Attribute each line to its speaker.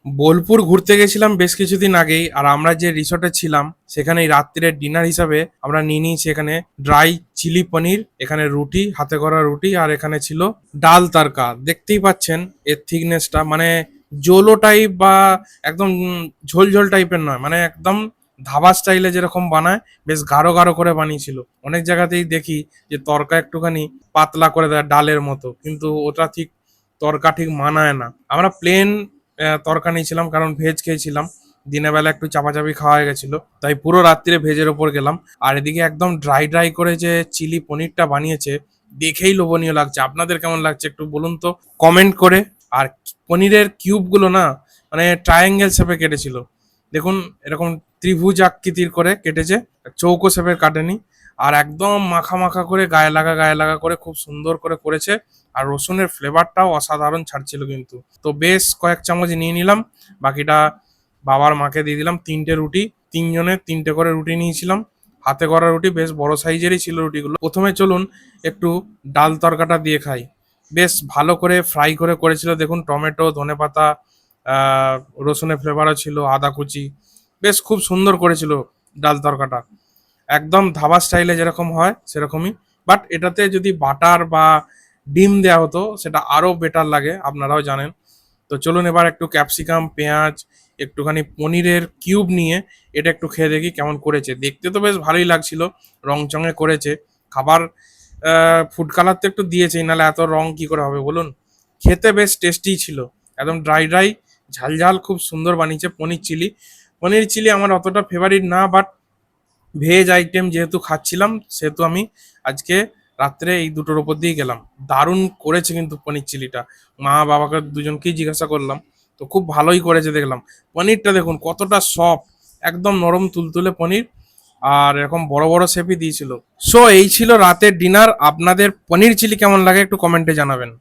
Speaker 1: বোলপুর ঘুরতে গেছিলাম বেশ কিছুদিন আগেই। আর আমরা যে রিসর্টে ছিলাম সেখানে রাত্রিরের ডিনার হিসাবে আমরা নিয়ে নিয়েছি এখানে ড্রাই চিলি পনির, এখানে রুটি, হাতে করা রুটি, আর এখানে ছিল ডাল তারকা। দেখতেই পাচ্ছেন এর থিকনেসটা, মানে জোলো টাইপ বা একদম ঝোল ঝোল টাইপের নয়, মানে একদম ধাবা স্টাইলে যেরকম বানায় বেশ গাঢ় গাঢ় করে বানিয়েছিল। অনেক জায়গাতেই দেখি যে তরকা একটুখানি পাতলা করে দেয় ডালের মতো, কিন্তু ওটা ঠিক তরকা ঠিক মানায় না। আমরা প্লেন তরকা নিয়েছিলাম কারণ ভেজ খেয়েছিলাম। দিনের বেলা একটু চাপাচাপি খাওয়া হয়ে গেছিল, তাই পুরো রাত্রিরে ভেজের ওপর গেলাম। আর এদিকে একদম ড্রাই ড্রাই করে যে চিলি পনিরটা বানিয়েছে, দেখেই লোভনীয় লাগছে। আপনাদের কেমন লাগছে একটু বলুন তো কমেন্ট করে। আর পনিরের কিউবগুলো না, মানে ট্রায়াঙ্গেল শেপে কেটেছিল। দেখুন, এরকম ত্রিভুজ আকৃতির করে কেটেছে, চৌকো শেপের কাটেনি। আর একদম মাখা মাখা করে গায়ে লাগা করে খুব সুন্দর করে করেছে। আর রসুনের ফ্লেভারটাও অসাধারণ ছাড়ছিল কিন্তু। তো বেশ কয়েক চামচ নিয়ে নিলাম, বাকিটা বাবার মাকে দিয়ে দিলাম। 3টে রুটি, 3জনের 3টে করে রুটি নিয়েছিলাম। হাতে করা রুটি, বেশ বড় সাইজেরই ছিল রুটিগুলো। প্রথমে চলুন একটু ডাল তরকাটা দিয়ে খাই। বেশ ভালো করে ফ্রাই করে করেছিল, দেখুন টমেটো, ধনেপাতা, আহ রসুনের ফ্লেভারও ছিল, আদা কুচি। বেশ খুব সুন্দর করেছিল ডাল তরকাটা, একদম ধাবা স্টাইলে যেরকম হয় সেরকমই। বাট এটাতে যদি বাটার বা ডিম দেওয়া হতো সেটা আরো বেটার লাগে, আপনারাও জানেন। তো চলুন এবার একটু ক্যাপসিকাম, পেঁয়াজ, একটুখানি পনিরের কিউব নিয়ে এটা একটু খেয়ে দেখি কেমন করেছে। দেখতে তো বেশ ভালোই লাগছিল, রং চঙে করেছে। খাবার ফুড কালার তো একটু দিয়েছেই, নাহলে এত রং কি করে হবে বলুন। খেতে বেশ টেস্টি ছিল, একদম ড্রাই ড্রাই, ঝাল ঝাল, খুব সুন্দর বানিয়েছে। পনির চিলি আমার অতটা ফেভারিট না, বাট ভেজ আইটেম যেহেতু খাচ্ছিলাম সেহেতু আমি আজকে রাত্রে এই দুটোর ওপর দিয়ে গেলাম। দারুণ করেছে কিন্তু পনির চিলিটা। মা বাবাকে দুজনকেই জিজ্ঞাসা করলাম, তো খুব ভালোই করেছে দেখলাম। পনিরটা দেখুন কতটা সফট, একদম নরম তুলতুলে পনির। আর এরকম বড় বড় শেপই দিয়েছিল। সো এই ছিল রাতের ডিনার। আপনাদের পনির চিলি কেমন লাগে একটু কমেন্টে জানাবেন।